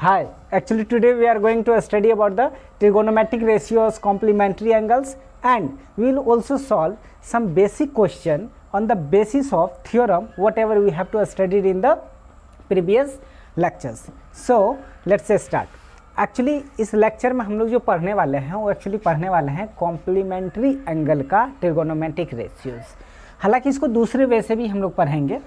Hi, actually today we are going to study about the trigonometric ratios, complementary angles, and we will also solve some basic question on the basis of theorem whatever we have to study in the previous lectures. So let's say start. Actually इस lecture में हम लोग जो पढ़ने वाले हैं वो actually पढ़ने वाले हैं कॉम्प्लीमेंट्री एंगल का ट्रिगोनोमेट्रिक रेशियोज। हालांकि इसको दूसरे वे से भी हम लोग पढ़ेंगे,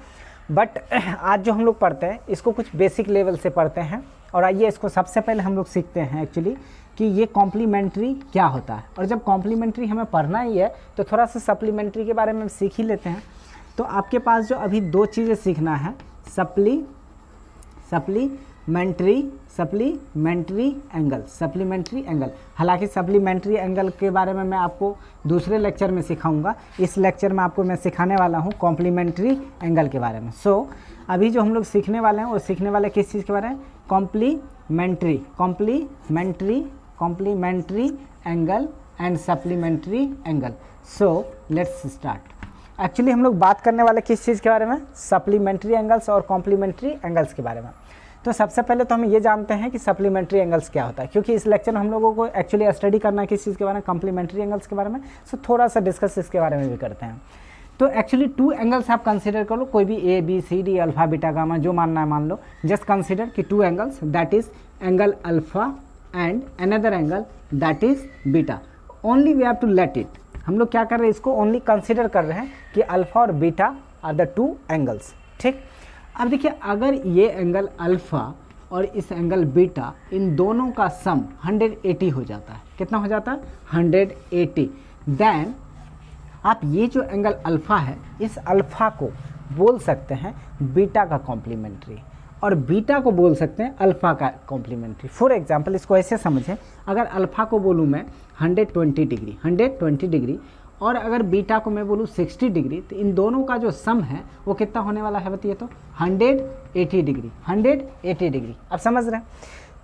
बट आज जो हम लोग पढ़ते हैं इसको कुछ बेसिक लेवल से पढ़ते हैं। और आइए इसको सबसे पहले हम लोग सीखते हैं एक्चुअली कि ये कॉम्प्लीमेंट्री क्या होता है। और जब कॉम्प्लीमेंट्री हमें पढ़ना ही है तो थोड़ा सा सप्लीमेंट्री के बारे में सीख ही लेते हैं। तो आपके पास जो अभी दो चीज़ें सीखना है, सप्लीमेंट्री एंगल। हालांकि सप्लीमेंट्री एंगल के बारे में मैं आपको दूसरे लेक्चर में सिखाऊंगा। इस लेक्चर में आपको मैं सिखाने वाला हूँ कॉम्प्लीमेंट्री एंगल के बारे में। सो अभी जो हम लोग सीखने वाले हैं वो सीखने वाले किस चीज़ के बारे में, complementary angle and supplementary angle. So let's start. Actually हम लोग बात करने वाले किस चीज़ के बारे में, सप्लीमेंट्री एंगल्स और कॉम्प्लीमेंट्री एंगल्स के बारे में। तो सबसे पहले तो हम ये जानते हैं कि सप्लीमेंट्री एंगल्स क्या होता है, क्योंकि इस लेक्चर में हम लोगों को एक्चुअली स्टडी करना है किस चीज़ के बारे में, कॉम्प्लीमेंट्री एंगल्स के बारे में। सो थोड़ा सा डिस्कस इसके बारे में भी करते हैं। तो एक्चुअली टू एंगल्स आप कंसीडर कर लो, कोई भी A B C D alpha beta gamma जो मानना है मान लो। जस्ट कंसीडर कि two angles that is angle alpha and another angle that is beta. Only we have to let it. हम लोग क्या कर रहे हैं, इसको ओनली कंसीडर कर रहे हैं कि अल्फा और beta are the two angles. ठीक, अब देखिए अगर ये एंगल अल्फा और इस एंगल बीटा इन दोनों का सम 180 हो जाता है, कितना हो जाता है 180, देन आप ये जो एंगल अल्फा है इस अल्फा को बोल सकते हैं बीटा का कॉम्प्लीमेंट्री और बीटा को बोल सकते हैं अल्फा का कॉम्प्लीमेंट्री। फॉर एग्जांपल इसको ऐसे समझें, अगर अल्फा को बोलूँ मैं 120 डिग्री और अगर बीटा को मैं बोलूँ 60 डिग्री, तो इन दोनों का जो सम है वो कितना होने वाला है बताइए, तो 180 डिग्री। अब समझ रहे हैं?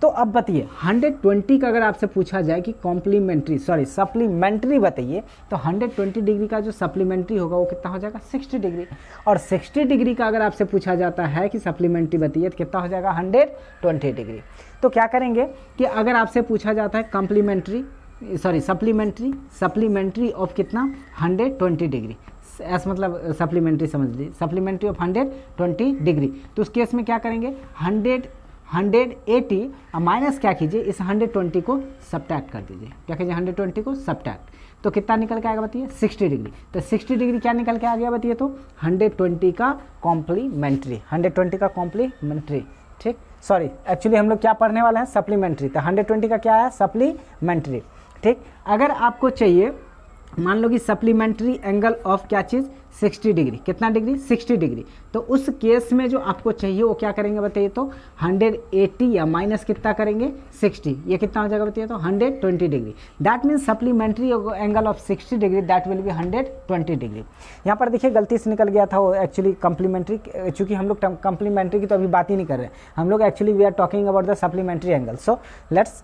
तो अब बताइए 120 का अगर आपसे पूछा जाए कि सप्लीमेंट्री बताइए, तो 120 डिग्री का जो सप्लीमेंट्री होगा वो कितना हो जाएगा 60 डिग्री। और 60 डिग्री का अगर आपसे पूछा जाता है कि सप्लीमेंट्री बताइए तो कितना हो जाएगा 120 डिग्री। तो क्या करेंगे कि अगर आपसे पूछा जाता है सप्लीमेंट्री ऑफ कितना 120 डिग्री, ऐसा मतलब सप्लीमेंट्री समझ लीजिए, सप्लीमेंट्री ऑफ 120 डिग्री। तो उस केस में क्या करेंगे 180 माइनस क्या कीजिए, इस 120 को सब्ट्रैक्ट कर दीजिए। क्या कीजिए 120 को सब्ट्रैक्ट, तो कितना निकल के आएगा बताइए 60 डिग्री। तो 60 डिग्री क्या निकल के आ गया बताइए, तो 120 का कॉम्प्लीमेंट्री। ठीक, सॉरी एक्चुअली हम लोग क्या पढ़ने वाले हैं, सप्लीमेंट्री। तो 120 का क्या है सप्लीमेंट्री। ठीक, अगर आपको चाहिए मान लो कि सप्लीमेंट्री एंगल ऑफ क्या चीज़ 60 डिग्री, कितना डिग्री 60 डिग्री, तो उस केस में जो आपको चाहिए वो क्या करेंगे बताइए, तो 180 या माइनस कितना करेंगे 60, ये कितना हो जाएगा बताइए, तो 120 degree. That means supplementary angle of 60 degree that will be 120 degree. यहाँ पर देखिए गलती से निकल गया था वो एक्चुअली कॉम्प्लीमेंट्री, चूँकि हम लोग कॉम्प्लीमेंट्री की तो अभी बात ही नहीं कर रहे हैं, हम लोग actually we are talking about the supplementary angle. So let's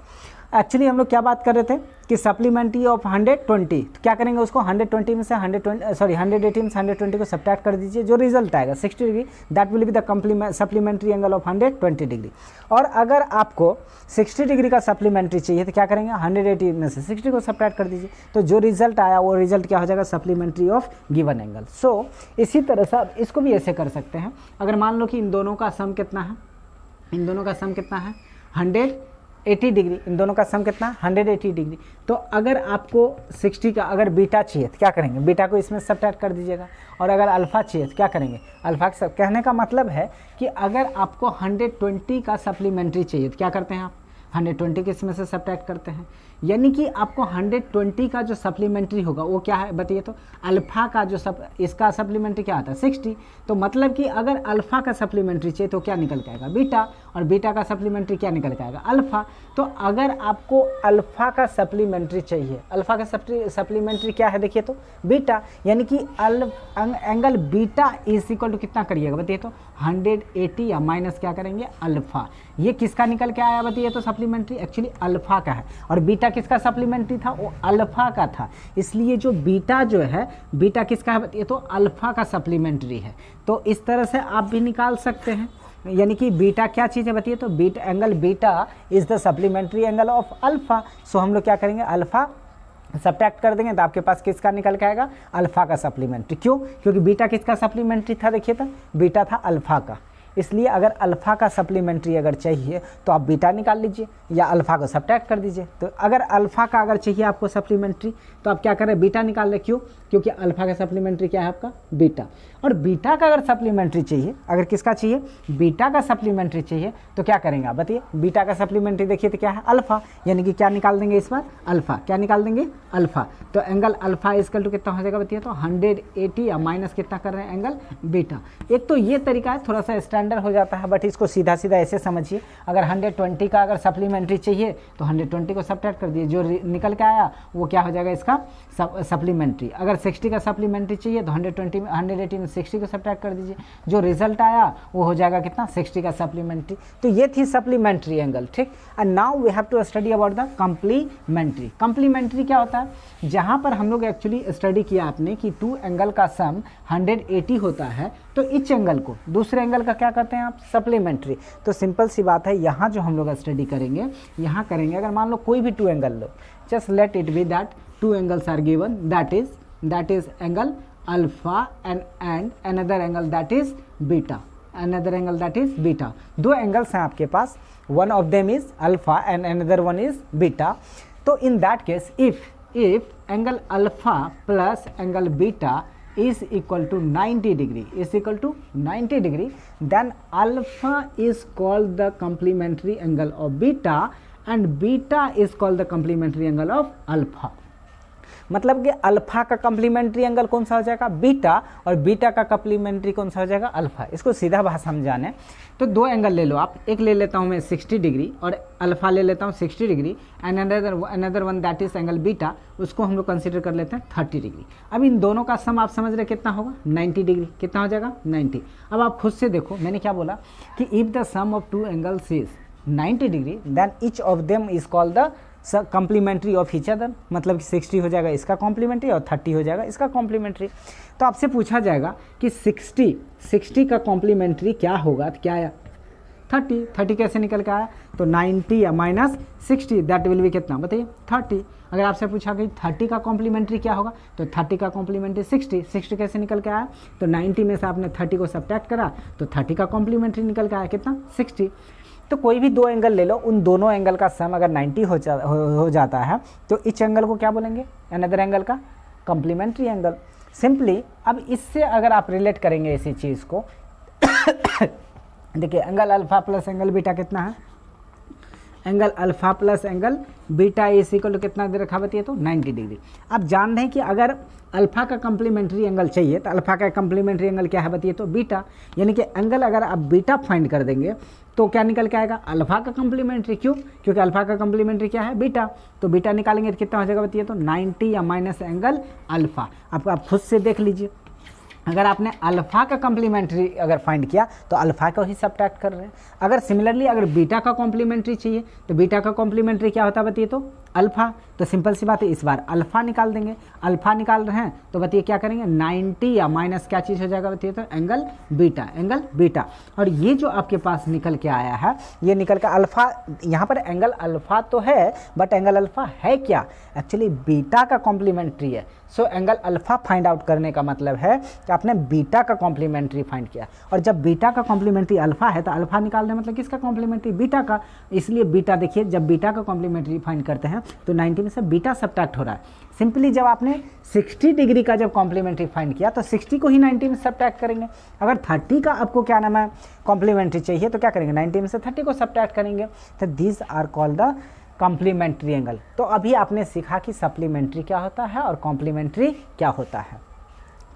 actually हम लोग क्या बात कर रहे थे कि सप्लीमेंट्री ऑफ 120, तो क्या करेंगे उसको 180 में से 120 को सब्ट्रैक्ट कर दीजिए, जो रिजल्ट आएगा 60 degree that will be the supplementary angle of 120 degree. और अगर आपको 60 डिग्री का सप्लीमेंट्री चाहिए तो क्या करेंगे 180 में से 60 को सब्ट्रैक्ट कर दीजिए, तो जो रिजल्ट आया वो रिजल्ट क्या हो जाएगा सप्लीमेंट्री ऑफ गिवन एंगल। सो इसी तरह से आप इसको भी ऐसे कर सकते हैं। अगर मान लो कि इन दोनों का सम कितना है 180 डिग्री, इन दोनों का सम कितना 180 डिग्री। तो अगर आपको 60 का अगर बीटा चाहिए तो क्या करेंगे, बीटा को इसमें सब्ट्रैक्ट कर दीजिएगा। और अगर अल्फा चाहिए तो क्या करेंगे, अल्फा का सब। कहने का मतलब है कि अगर आपको 120 का सप्लीमेंट्री चाहिए तो क्या करते हैं आप 120 के इसमें से सब्ट्रैक्ट करते हैं, यानी कि आपको 120 का जो सप्लीमेंट्री होगा वो क्या है बताइए, तो अल्फा का जो इसका सप्लीमेंट्री क्या आता है 60। तो मतलब कि अगर अल्फा का सप्लीमेंट्री चाहिए तो क्या निकल के आएगा बीटा, और बीटा का सप्लीमेंट्री क्या निकल के आएगा अल्फा। तो अगर आपको अल्फा का सप्लीमेंट्री चाहिए, अल्फा का सप्लीमेंट्री क्या है देखिए, तो बीटा, यानी कि angle beta is equal to कितना करिएगा बताइए, तो 180 या माइनस क्या करेंगे अल्फा। ये किसका निकल के आया बताइए, तो सप्लीमेंट्री एक्चुअली अल्फा का है। और बीटा किसका सप्लीमेंट्री था, वो अल्फा का था, इसलिए जो बीटा जो है बीटा किसका है बताइए, तो अल्फा का सप्लीमेंट्री है। तो इस तरह से आप भी निकाल सकते हैं यानी कि बीटा क्या चीज़ है बताइए, तो beta angle beta is the supplementary angle of alpha. So हम लोग क्या करेंगे, अल्फा सब्ट्रैक्ट कर देंगे तो आपके पास किसका निकल के आएगा, अल्फा का सप्लीमेंट्री। क्यों, क्योंकि बीटा किसका सप्लीमेंट्री था, देखिए तो बीटा था अल्फा का, इसलिए अगर अल्फा का सप्लीमेंट्री अगर चाहिए तो आप बीटा निकाल लीजिए या अल्फा को सब्ट्रैक्ट कर दीजिए। तो अगर अल्फा का अगर चाहिए आपको सप्लीमेंट्री तो आप क्या करें, बीटा निकाल लें। क्यों, क्योंकि अल्फा का सप्लीमेंट्री क्या है आपका, बीटा। और बीटा का अगर सप्लीमेंट्री चाहिए, अगर किसका चाहिए, बीटा का सप्लीमेंट्री चाहिए, तो क्या करेंगे आप बताइए, बीटा का सप्लीमेंट्री देखिए तो क्या है, अल्फा, यानी कि क्या निकाल देंगे इस बार, अल्फा। क्या निकाल देंगे, अल्फा। तो एंगल अल्फा इक्वल टू कितना हो जाएगा बताइए, तो 180 या माइनस कितना कर रहे हैं, एंगल बीटा। एक तो ये तरीका है, थोड़ा सा स्टैंडर्ड हो जाता है, बट इसको सीधा सीधा ऐसे समझिए, अगर 120 का अगर सप्लीमेंट्री चाहिए तो 120 को सब्ट्रैक्ट कर दिए, जो निकल के आया वो क्या हो जाएगा इसका सप्लीमेंट्री। अगर 60 का सप्लीमेंट्री चाहिए तो 180 में 60 को सब्ट्रैक्ट कर दीजिए, जो रिजल्ट आया वो हो जाएगा कितना, 60 का सप्लीमेंट्री। तो ये थी सप्लीमेंट्री एंगल, ठीक। And now we have to study about the complementary. Complementary क्या होता है, जहां पर हम लोग एक्चुअली स्टडी किया आपने कि 2 एंगल का सम 180 होता है, तो इच एंगल को दूसरे एंगल का क्या करते हैं आप, सप्लीमेंट्री। तो सिंपल सी बात है, यहाँ जो हम लोग स्टडी करेंगे, यहाँ करेंगे, अगर मान लो कोई भी 2 एंगल लो, just let it be that 2 angles are given, that is angle alpha and another angle that is beta, another angle that is beta. 2 angles हैं आपके पास, one of them is alpha and another one is beta. तो in that case if angle alpha plus angle beta is equal to 90 degree, then alpha is called the complementary angle of beta and beta is called the complementary angle of alpha। मतलब कि alpha का complementary angle कौन सा हो जाएगा, beta, और beta का complementary कौन सा हो जाएगा, अल्फा। इसको सीधा भाषा में जाने तो 2 एंगल ले लो आप, एक ले लेता हूँ मैं 60 डिग्री और अल्फा ले लेता हूँ 60 degree and another one that is angle beta, उसको हम लोग कंसिडर कर लेते हैं 30 डिग्री। अब इन दोनों का सम आप समझ रहे कितना होगा, 90 डिग्री। कितना हो जाएगा, 90। अब आप खुद से देखो, मैंने क्या बोला कि if the sum of 2 angles is 90 degree then each of them is called the complementary of each other. मतलब कि 60 हो जाएगा इसका कॉम्प्लीमेंट्री और 30 हो जाएगा इसका कॉम्प्लीमेंट्री। तो आपसे पूछा जाएगा कि 60 का कॉम्प्लीमेंट्री क्या होगा, तो क्या आया, 30 कैसे निकल के आया, तो 90 या माइनस 60 दैट विल बी कितना बताइए, 30। अगर आपसे पूछा कि 30 का कॉम्प्लीमेंट्री क्या होगा, तो 30 का कॉम्प्लीमेंट्री 60 कैसे निकल के आया, तो 90 में से आपने 30 को सब्ट्रैक्ट करा तो 30 का कॉम्प्लीमेंट्री निकल के आया कितना, 60। तो कोई भी 2 एंगल ले लो, उन दोनों एंगल का सम अगर 90 हो जाता है तो इस एंगल को क्या बोलेंगे, अनदर एंगल का कॉम्प्लीमेंट्री एंगल। सिंपली अब इससे अगर आप रिलेट करेंगे इसी चीज़ को देखिए, angle alpha plus angle beta कितना है, angle alpha plus angle beta is equal to कितना दे रखा बताइए, तो 90 डिग्री। आप जान रहे हैं कि अगर अल्फा का कम्प्लीमेंट्री एंगल चाहिए तो अल्फा का कम्प्लीमेंट्री एंगल क्या है बताइए, तो बीटा। यानी कि एंगल अगर आप बीटा फाइंड कर देंगे तो क्या निकल के आएगा, अल्फा का कम्प्लीमेंट्री। क्यों, क्योंकि अल्फा का कम्प्लीमेंट्री क्या है, बीटा। तो बीटा निकालेंगे तो कितना हो जाएगा बताइए, तो 90 या माइनस एंगल अल्फा। आप खुद से देख लीजिए, अगर आपने अल्फा का कॉम्प्लीमेंट्री अगर फाइंड किया तो अल्फा को ही सब्ट्रैक्ट कर रहे हैं। अगर सिमिलरली अगर बीटा का कॉम्प्लीमेंट्री चाहिए तो बीटा का कॉम्प्लीमेंट्री क्या होता है बताइए, तो अल्फा। तो सिंपल सी बात है, इस बार अल्फा निकाल देंगे। अल्फा निकाल रहे हैं तो बताइए क्या करेंगे, 90 या माइनस क्या चीज़ हो जाएगा बताइए, तो एंगल बीटा। और ये जो आपके पास निकल के आया है, ये निकल के अल्फा, यहाँ पर एंगल अल्फा तो है बट एंगल अल्फा है क्या, एक्चुअली बीटा का कॉम्प्लीमेंट्री है। So angle alpha find out करने का मतलब है कि आपने बीटा का कॉम्प्लीमेंट्री फाइंड किया, और जब बीटा का कॉम्प्लीमेंट्री अल्फा है तो अल्फा निकालने मतलब किसका कॉम्प्लीमेंट्री, बीटा का। इसलिए बीटा देखिए, जब बीटा का कॉम्प्लीमेंट्री फाइंड करते हैं तो 90 में से बीटा सब्ट्रैक्ट हो रहा है। सिंपली जब आपने 60 डिग्री का जब कॉम्प्लीमेंट्री फाइंड किया तो 60 को ही 90 में सब्ट्रैक्ट करेंगे। अगर 30 का आपको क्या नाम है कॉम्प्लीमेंट्री चाहिए तो क्या करेंगे, 90 में से 30 को सब्ट्रैक्ट करेंगे। तो these are called the complementary angle. तो अभी आपने सीखा कि सप्लीमेंट्री क्या होता है और कॉम्प्लीमेंट्री क्या होता है,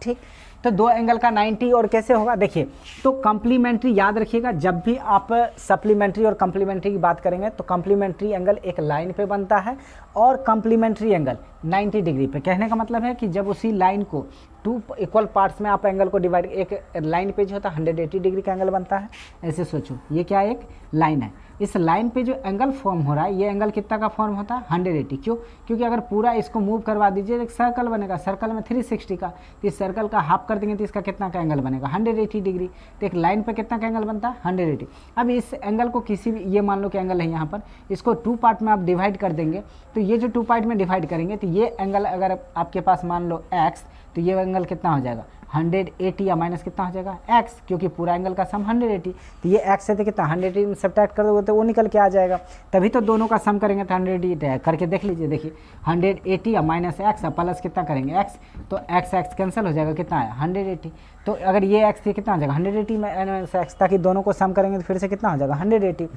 ठीक। तो 2 एंगल का 90 और कैसे होगा देखिए, तो कॉम्प्लीमेंट्री याद रखिएगा, जब भी आप सप्लीमेंट्री और कॉम्प्लीमेंट्री की बात करेंगे तो कॉम्प्लीमेंट्री एंगल एक लाइन पे बनता है और कॉम्प्लीमेंट्री एंगल 90 डिग्री पे। कहने का मतलब है कि जब उसी लाइन को टू इक्वल पार्ट्स में आप एंगल को डिवाइड, एक लाइन पे जो होता है 180 डिग्री का एंगल बनता है। ऐसे सोचो ये क्या एक लाइन है, इस लाइन पे जो एंगल फॉर्म हो रहा है ये एंगल कितना का फॉर्म होता है 180। क्यों? क्योंकि अगर पूरा इसको मूव करवा दीजिए एक सर्कल बनेगा, सर्कल में 360 का, तो इस सर्कल का हाफ कर देंगे तो इसका कितना का एंगल बनेगा 180 डिग्री। तो एक लाइन पे कितना का एंगल बनता है 180। अब इस एंगल को किसी भी, ये मान लो कि एंगल है यहाँ पर, इसको 2 पार्ट में आप डिवाइड कर देंगे, तो ये जो 2 पार्ट में डिवाइड करेंगे तो ये एंगल अगर आपके पास मान लो x, तो ये एंगल कितना हो जाएगा 180 या माइनस कितना हो जाएगा x, क्योंकि पूरा एंगल का सम 180, तो ये x है तो कितना 180 में सब्ट्रैक्ट कर दोगे तो वो निकल के आ जाएगा, तभी तो दोनों का सम करेंगे तो 180 करके देख लीजिए। देखिए 180 या माइनस x प्लस कितना करेंगे x, तो x कैंसिल हो जाएगा, कितना है 180। तो अगर ये x थी कितना हो जाएगा 180 माइनस x, ताकि दोनों को सम करेंगे तो फिर से कितना हो जाएगा 180।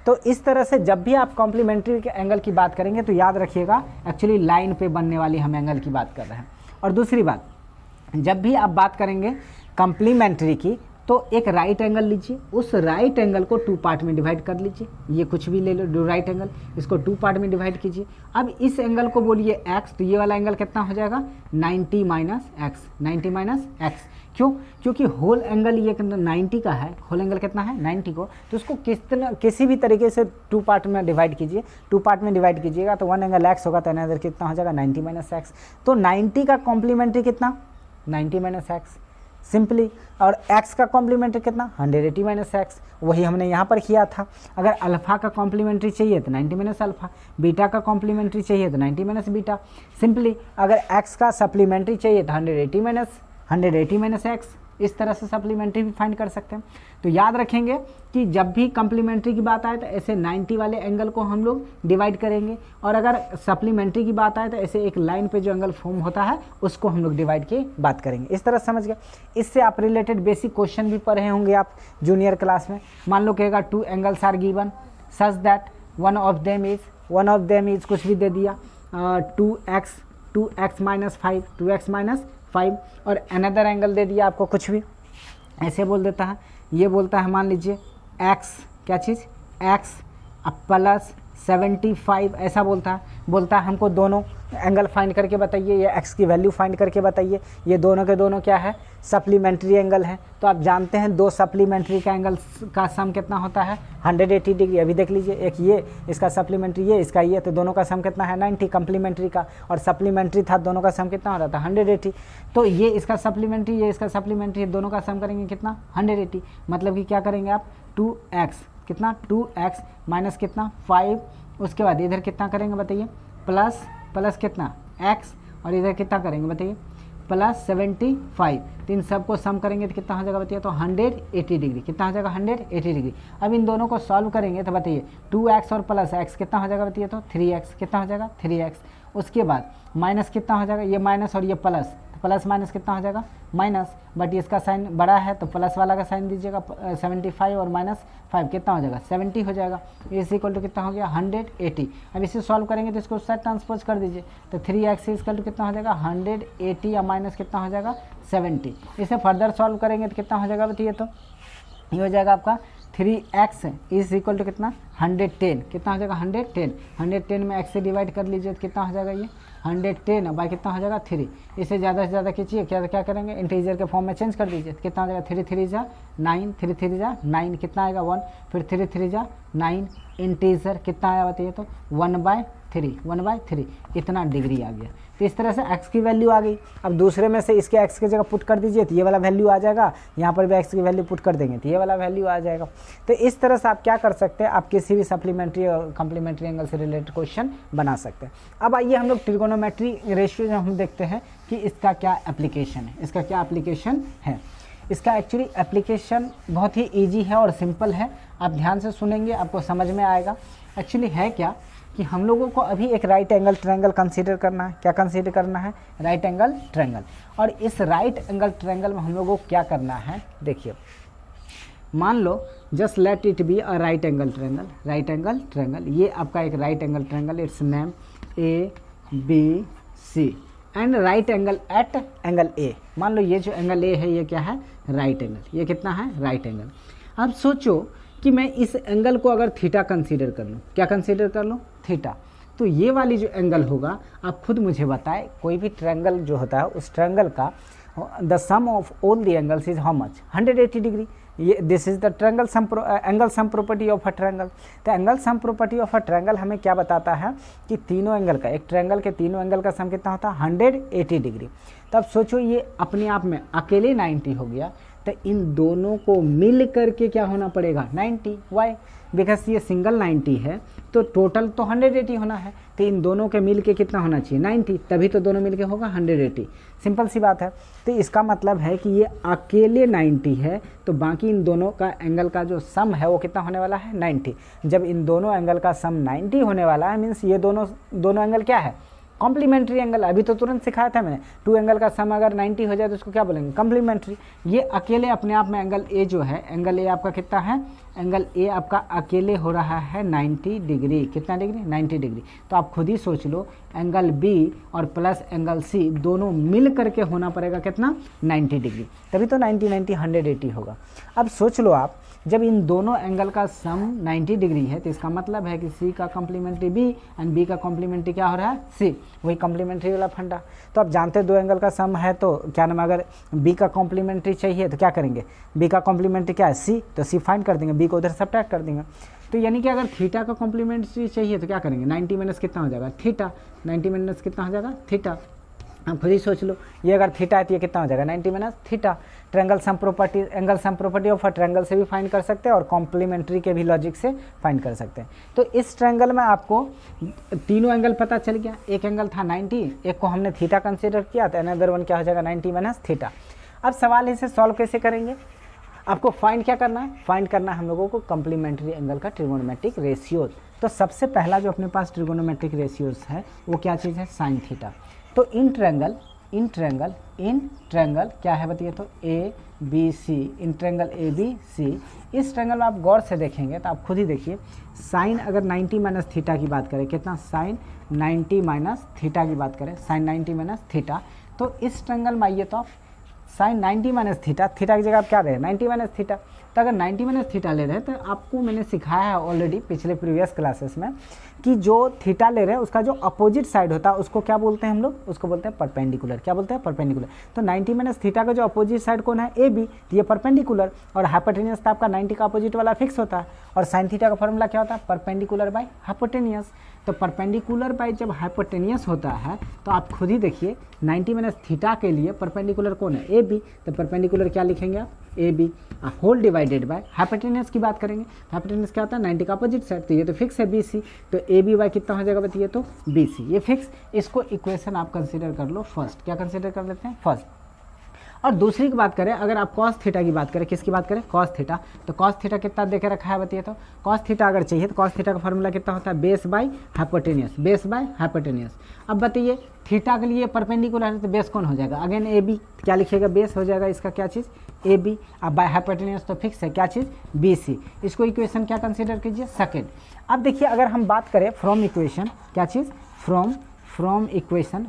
तो इस तरह से जब भी आप कॉम्प्लीमेंट्री के एंगल की बात करेंगे तो याद रखिएगा एक्चुअली लाइन पे बनने वाली हम एंगल की बात कर रहे हैं। और दूसरी बात, जब भी आप बात करेंगे कॉम्प्लीमेंट्री की तो एक राइट एंगल लीजिए, उस राइट एंगल को 2 पार्ट में डिवाइड कर लीजिए, ये कुछ भी ले लो राइट एंगल, इसको 2 पार्ट में डिवाइड कीजिए। अब इस एंगल को बोलिए x, तो ये वाला एंगल कितना हो जाएगा 90 माइनस एक्स, 90 माइनस एक्स। क्यों? क्योंकि होल एंगल ये 90 का है, होल एंगल कितना है 90 को, तो उसको किसी भी तरीके से 2 पार्ट में डिवाइड कीजिए, 2 पार्ट में डिवाइड कीजिएगा तो 1 एंगल x होगा, तो अनदर कितना हो जाएगा 90 माइनस एक्स। तो 90 का कॉम्प्लीमेंट्री कितना 90 माइनस एक्स सिंपली, और x का कॉम्प्लीमेंट्री कितना 180 माइनस एक्स, वही हमने यहाँ पर किया था। अगर अल्फ़ा का कॉम्प्लीमेंट्री चाहिए तो 90 माइनस अल्फ़ा, बीटा का कॉम्प्लीमेंट्री चाहिए तो 90 माइनस बीटा। सिंपली अगर x का सप्लीमेंट्री चाहिए तो 180 माइनस एक्स, इस तरह से सप्लीमेंट्री भी फाइंड कर सकते हैं। तो याद रखेंगे कि जब भी कॉम्प्लीमेंट्री की बात आए तो ऐसे 90 वाले एंगल को हम लोग डिवाइड करेंगे, और अगर सप्लीमेंट्री की बात आए तो ऐसे एक लाइन पे जो एंगल फॉर्म होता है उसको हम लोग डिवाइड की बात करेंगे। इस तरह समझ गए। इससे आप रिलेटेड बेसिक क्वेश्चन भी पढ़े होंगे आप जूनियर क्लास में। मान लो कहेगा 2 angles are given such that one of them is कुछ भी दे दिया 2x माइनस 5, 2x माइनस 5, और अनदर एंगल दे दिया आपको कुछ भी, ऐसे बोल देता है। ये बोलता है मान लीजिए x, क्या चीज़ x प्लस 75, ऐसा बोलता है हमको दोनों एंगल फाइंड करके बताइए, ये x की वैल्यू फाइंड करके बताइए। ये दोनों के दोनों क्या है सप्लीमेंट्री एंगल है, तो आप जानते हैं 2 सप्लीमेंट्री का एंगल का सम कितना होता है 180 डिग्री। अभी देख लीजिए, एक ये इसका सप्लीमेंट्री, ये इसका ये, तो दोनों का सम कितना है 90 कम्प्लीमेंट्री का, और सप्लीमेंट्री था दोनों का सम कितना हो रहा था 180। तो ये इसका सप्लीमेंट्री, ये इसका सप्लीमेंट्री, दोनों का सम करेंगे कितना 180। मतलब कि क्या करेंगे आप 2x, कितना 2x माइनस कितना 5, उसके बाद इधर कितना करेंगे बताइए प्लस कितना x, और इधर कितना करेंगे बताइए प्लस 75। तो इन सबको सम करेंगे तो कितना हो जाएगा बताइए, तो 180 डिग्री, कितना हो जाएगा 180 डिग्री। अब इन दोनों को सॉल्व करेंगे तो बताइए 2x और प्लस x कितना हो जाएगा बताइए, तो 3x, कितना हो जाएगा 3x। उसके बाद माइनस कितना हो जाएगा, ये माइनस और ये प्लस, तो प्लस माइनस कितना हो जाएगा माइनस, बट इसका साइन बड़ा है तो प्लस वाला का साइन दीजिएगा 75 और माइनस 5 कितना हो जाएगा 70 हो जाएगा। इज इक्वल टू कितना हो गया 180। अब इसे सॉल्व करेंगे तो इसको साइड ट्रांसपोज कर दीजिए, तो 3x इक्वल टू कितना हो जाएगा 180 या माइनस कितना हो जाएगा 70। इसे फर्दर सॉल्व करेंगे तो कितना हो जाएगा बताइए, तो ये हो जाएगा आपका 3x इज इक्वल टू कितना 110, कितना हो जाएगा 110 में x से डिवाइड कर लीजिए तो कितना हो जाएगा ये 110 बाई कितना हो जाएगा 3। इसे ज़्यादा से ज़्यादा खींचिए, क्या करेंगे इंटीजर के फॉर्म में चेंज कर दीजिए, तो कितना हो जाएगा 3 3 जा 9, 3 3 जा 9, कितना आएगा 1, फिर 3 3 जा 9, इंटीजर कितना आया बताइए, तो 1/3 इतना डिग्री आ गया। तो इस तरह से x की वैल्यू आ गई। अब दूसरे में से इसके x की जगह पुट कर दीजिए तो ये वाला वैल्यू आ जाएगा, यहाँ पर भी x की वैल्यू पुट कर देंगे तो ये वाला वैल्यू आ जाएगा। तो इस तरह से आप क्या कर सकते हैं, आप किसी भी सप्लीमेंट्री और कॉम्प्लीमेंट्री एंगल से रिलेटेड क्वेश्चन बना सकते हैं। अब आइए हम लोग ट्रिगोनोमेट्री रेशियो जो हम देखते हैं कि इसका क्या एप्लीकेशन है, इसका एक्चुअली एप्लीकेशन बहुत ही ईजी है और सिंपल है। आप ध्यान से सुनेंगे आपको समझ में आएगा। एक्चुअली है क्या कि हम लोगों को अभी एक राइट एंगल ट्रायंगल कंसीडर करना है। क्या कंसीडर करना है, राइट एंगल ट्रायंगल। और इस राइट एंगल ट्रायंगल में हम लोगों को क्या करना है, देखिए मान लो just let it be a right angle triangle. ये आपका एक right angle triangle, its name ABC and right angle at angle A। मान लो ये जो एंगल A है ये क्या है, राइट एंगल। ये कितना है, राइट एंगल। अब सोचो कि मैं इस एंगल को अगर थीटा कंसीडर कर लूँ, क्या कंसीडर कर लूँ, थीटा। तो ये वाली जो एंगल होगा आप खुद मुझे बताएं, कोई भी ट्रायंगल जो होता है उस ट्रायंगल का the sum of all the angles is how much 180 degree. ये this is the triangle sum angle sum property of a triangle. तो angle sum property of a triangle हमें क्या बताता है कि तीनों एंगल का, एक ट्रायंगल के तीनों एंगल का सम कितना होता है 180 डिग्री। तो अब सोचो ये अपने आप में अकेले 90 हो गया, तो इन दोनों को मिल करके क्या होना पड़ेगा 90। वाई? बिकॉज ये सिंगल 90 है तो टोटल तो 180 होना है, तो इन दोनों के मिल के कितना होना चाहिए 90, तभी तो दोनों मिल के होगा 180। सिंपल सी बात है। तो इसका मतलब है कि ये अकेले 90 है, तो बाकी इन दोनों का एंगल का जो सम है वो कितना होने वाला है 90। जब इन दोनों एंगल का सम 90 होने वाला है, मीन्स ये दोनों एंगल क्या है कॉम्प्लीमेंट्री एंगल। अभी तो तुरंत सिखाया था मैंने, टू एंगल का सम अगर 90 हो जाए तो उसको क्या बोलेंगे कॉम्प्लीमेंट्री। ये अकेले अपने आप में एंगल ए जो है, एंगल ए आपका कितना है, एंगल ए आपका अकेले हो रहा है 90 डिग्री। कितना डिग्री 90 डिग्री। तो आप खुद ही सोच लो, एंगल बी और प्लस एंगल सी दोनों मिल करके होना पड़ेगा कितना 90 डिग्री, तभी तो 90 90 180 होगा। अब सोच लो आप, जब इन दोनों एंगल का सम 90 डिग्री है तो इसका मतलब है कि सी का कॉम्प्लीमेंट्री बी एंड बी का कॉम्प्लीमेंट्री क्या हो रहा है सी, वही कॉम्प्लीमेंट्री वाला फंडा। तो आप जानते हैं दो एंगल का सम है तो क्या नाम, अगर बी का कॉम्प्लीमेंट्री चाहिए तो क्या करेंगे, बी का कॉम्प्लीमेंट्री क्या है सी, तो सी फाइंड कर देंगे, बी को उधर सब्ट्रैक्ट कर देंगे। तो यानी कि अगर थीटा का कॉम्प्लीमेंट्री चाहिए तो क्या करेंगे 90 माइनस कितना हो जाएगा थीटा, 90 माइनस कितना हो जाएगा थीटा। आप खुद ही सोच लो, ये अगर थीटा है तो ये कितना हो जाएगा 90 minus theta. Triangle sum property, angle sum property of a triangle से भी फाइंड कर सकते हैं और कॉम्प्लीमेंट्री के भी लॉजिक से फाइंड कर सकते हैं। तो इस ट्रायंगल में आपको तीनों एंगल पता चल गया। एक एंगल था 90, एक को हमने थीटा कंसीडर किया, तो अनदर वन क्या हो जाएगा 90 माइनस थीटा। अब सवाल इसे सॉल्व कैसे करेंगे, आपको फाइंड क्या करना है, फाइंड करना है हम लोगों को कॉम्प्लीमेंट्री एंगल का ट्रिगोनोमेट्रिक रेशियोज। तो सबसे पहला जो अपने पास ट्रिगोनोमेट्रिक रेशियोज है वो क्या चीज़ है साइन थीटा। तो इन ट्रायंगल क्या है बताइए, तो A B C, in triangle A B C. इस ट्रायंगल में आप गौर से देखेंगे तो आप खुद ही देखिए, साइन अगर 90 माइनस थीटा की बात करें, कितना साइन 90 माइनस थीटा की बात करें, साइन 90 माइनस थीटा, तो इस ट्रायंगल में आइए तो आप साइन 90 माइनस थीटा, थीटा की जगह आप क्या रहे 90 माइनस थीटा। तो अगर 90 माइनस थीटा ले रहे हैं तो आपको मैंने सिखाया है ऑलरेडी पिछले प्रीवियस क्लासेस में कि जो थीटा ले रहे हैं उसका जो अपोजिट साइड होता है उसको क्या बोलते हैं हम लोग, उसको बोलते हैं परपेंडिकुलर। क्या बोलते हैं परपेंडिकुलर। तो 90 माइनस थीटा का जो अपोजिट साइड कौन है ए बी, तो ये परपेंडिकुलर, और हाइपोटेनियस तो आपका 90 का अपोजिट वाला फिक्स होता है, और साइन थीटा का फॉर्मूला क्या होता है परपेंडिकुलर बाय हाइपोटेनियस। तो परपेंडिकुलर बाय जब हाइपोटेनियस होता है तो आप खुद ही देखिए 90 माइनस थीटा के लिए परपेंडिकुलर कौन है ए बी, तो परपेंडिकुलर क्या लिखेंगे आप A B whole divided by hypotenuse की बात करेंगे, हाइपोटेनियस क्या होता है 90 का अपोजिट साइड, तो ये तो फिक्स है बी सी, तो ए बी बाय कितना हो जाएगा बताइए तो बी सी, ये फिक्स। इसको इक्वेशन आप कंसीडर कर लो फर्स्ट, क्या कंसीडर कर लेते हैं फर्स्ट। और दूसरी की बात करें, अगर आप कॉस थीटा की बात करें, किसकी बात करें कॉस थीटा, तो कॉस थीटा कितना देके रखा है बताइए तो, कॉस थीटा अगर चाहिए तो कॉस थीटा का फॉर्मूला कितना होता है base by hypotenuse, base by hypotenuse. अब बताइए थीटा के लिए परपेंडिकुलर है तो बेस कौन हो जाएगा, अगेन ए बी, क्या लिखिएगा बेस हो जाएगा इसका क्या चीज़ ए बी, अब बाय हाइपोटेनियस तो फिक्स है क्या चीज़ बी सी। इसको इक्वेशन क्या कंसिडर कीजिए सेकेंड। अब देखिए अगर हम बात करें फ्रॉम इक्वेशन, क्या चीज़ from equation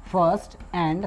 first and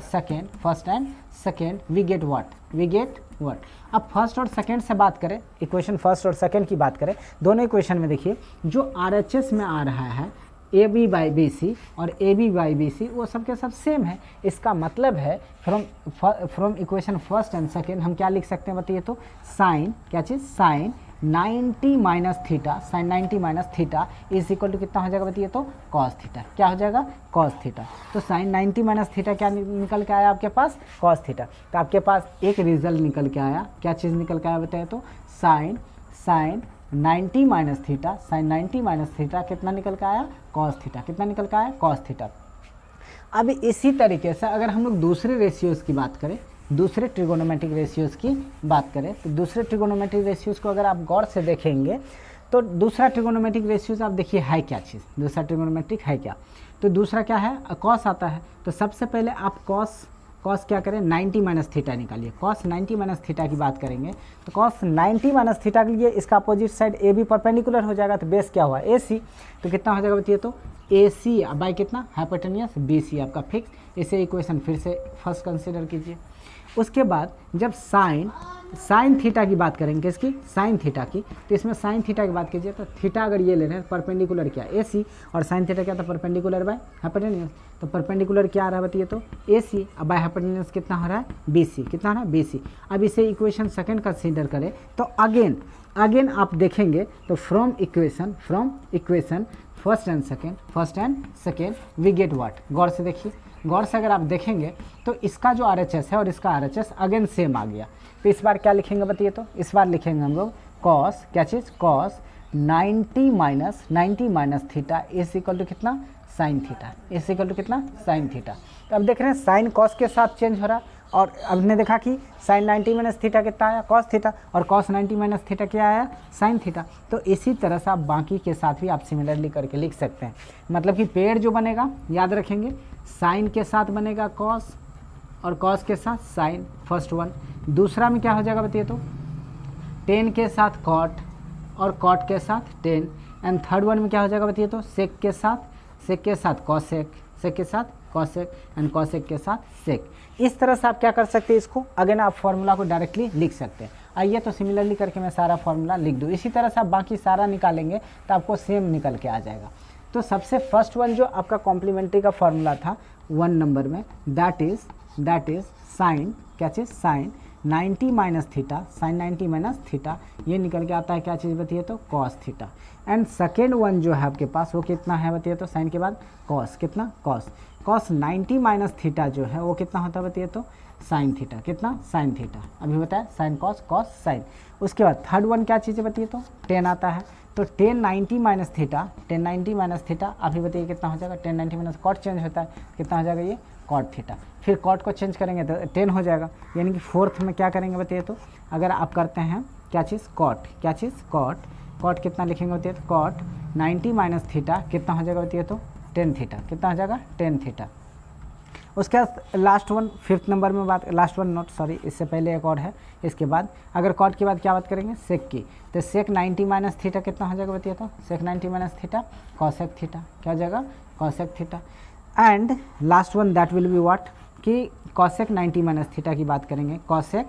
second we get what. अब फर्स्ट और सेकेंड से बात करें, इक्वेशन फर्स्ट और सेकेंड की बात करें, दोनों इक्वेशन में देखिए जो RHS में आ रहा है A B by B C और A B by B C वो सब के सब सेम है। इसका मतलब है from equation first and second हम क्या लिख सकते हैं बताइए तो साइन, क्या चीज़ sine 90 minus theta, sine 90 minus theta is equal to कितना हो जाएगा बताइए तो कॉस थीटा। क्या हो जाएगा कॉस थीटा। तो साइन 90 माइनस थीटा क्या निकल के आया आपके पास कॉस थीटा। तो आपके पास एक रिजल्ट निकल के आया, क्या चीज़ निकल के आया बताइए तो sine 90 minus theta, sine 90 minus theta कितना निकल के आया कॉस थीटा, कितना निकल के आया कॉस थीटा। अब इसी तरीके से अगर हम लोग दूसरे रेशियोज़ की बात करें, दूसरे ट्रिगोनोमेट्रिक रेशियोज़ की बात करें तो दूसरे ट्रिगोनोमेट्रिक रेशियोज़ को अगर आप गौर से देखेंगे तो दूसरा ट्रिगोनोमेट्रिक रेशियोज़ आप देखिए है क्या चीज़, दूसरा ट्रिगोनोमेट्रिक है क्या, तो दूसरा क्या है कॉस आता है। तो सबसे पहले आप कॉस क्या करें 90 माइनस थीटा निकालिए, कॉस 90 माइनस थीटा की बात करेंगे तो कॉस 90 माइनस थीटा के लिए इसका opposite side A B perpendicular हो जाएगा, तो बेस क्या हुआ ए सी, तो कितना हो जाएगा बताइए तो ए सी बाई कितना हाइपोटेनियस बी सी आपका फिक्स। इसे इक्वेशन फिर से फर्स्ट कंसिडर कीजिए। उसके बाद जब साइन थीटा की बात करेंगे, किसकी, साइन थीटा की, तो इसमें साइन थीटा की बात कीजिए तो थीटा अगर ये ले रहे हैं परपेंडिकुलर क्या ए सी, और साइन थीटा क्या था, परपेंडिकुलर बाय हाइपोटेन्यूज, तो परपेंडिकुलर क्या आ रहा है बताइए, तो ए सी, अब बाय हाइपोटेन्यूज कितना हो रहा है, बी सी, कितना हो रहा है, बी सी। अब इसे इक्वेशन सेकंड कंसीडर करें तो अगेन आप देखेंगे तो from equation first and second we get what, गौर से देखिए, गौर से अगर आप देखेंगे तो इसका जो RHS है और इसका RHS अगेन सेम आ गया। तो इस बार क्या लिखेंगे बताइए, तो इस बार लिखेंगे हम लोग कॉस, क्या चीज़, cos 90 minus theta is equal to कितना, sine theta, is equal to कितना, साइन थीटा। तो अब देख रहे हैं साइन कॉस के साथ चेंज हो रहा है, और अब ने देखा कि साइन 90 माइनस थीटा कितना आया, कॉस थीटा, और कॉस 90 माइनस थीटा क्या आया, साइन थीटा। तो इसी तरह से आप बाकी के साथ भी आप सिमिलरली करके लिख सकते हैं। मतलब कि पेड़ जो बनेगा याद रखेंगे, साइन के साथ बनेगा कॉस और कॉस के साथ साइन, फर्स्ट वन। दूसरा में क्या हो जाएगा बताइए, तो टेन के साथ कॉट और कॉट के साथ टेन, एंड थर्ड वन में क्या हो जाएगा बताइए, तो सेक के साथ कॉसेक, सेक के साथ कॉसेक, एंड कॉसेक के साथ सेक। इस तरह से आप क्या कर सकते हैं, इसको अगेन आप फॉर्मूला को डायरेक्टली लिख सकते हैं। आइए तो सिमिलरली करके मैं सारा फॉर्मूला लिख दूँ, इसी तरह से आप बाकी सारा निकालेंगे तो आपको सेम निकल के आ जाएगा। तो सबसे फर्स्ट वन जो आपका कॉम्प्लीमेंट्री का फॉर्मूला था 1 नंबर में, दैट इज साइन, क्या चीज़, sine 90 minus theta, sine 90 minus theta, ये निकल के आता है क्या चीज़ बताइए, तो cos theta. And second one जो है आपके पास वो कितना है बताइए, तो साइन के बाद कॉस, कितना, कॉस 90 माइनस थीटा जो है वो कितना होता है बताइए, तो साइन थीटा, कितना, साइन थीटा। अभी बताया साइन कॉस, कॉस साइन। उसके बाद थर्ड वन क्या चीज़ है बताइए, तो टेन आता है, तो टेन 90 माइनस थीटा, अभी बताइए कितना हो जाएगा, टेन 90 माइनस कॉट चेंज होता है, कितना हो जाएगा ये, कॉट थीटा। फिर कॉट को चेंज करेंगे तो 10 हो जाएगा, यानी कि फोर्थ में क्या करेंगे बताइए, तो अगर आप करते हैं क्या चीज़, कॉट, क्या चीज़, कॉट कितना लिखेंगे बताइए, तो कॉट 90 माइनस थीटा कितना हो जाएगा बताइए, तो 10 थीटा, कितना हो जाएगा, 10 थीटा। उसके बाद लास्ट वन, फिफ्थ नंबर में बात, लास्ट वन नोट सॉरी, इससे पहले एक और है। इसके बाद अगर कॉट के बाद क्या बात करेंगे, सेक की, तो सेक 90 माइनस थीटा कितना हो जाएगा बताइए, तो सेक 90 माइनस थीटा कॉसेक थीटा, क्या हो जाएगा, cosec theta. And last one that will be what, कि कॉसेक 90 माइनस थीटा की बात करेंगे, cosec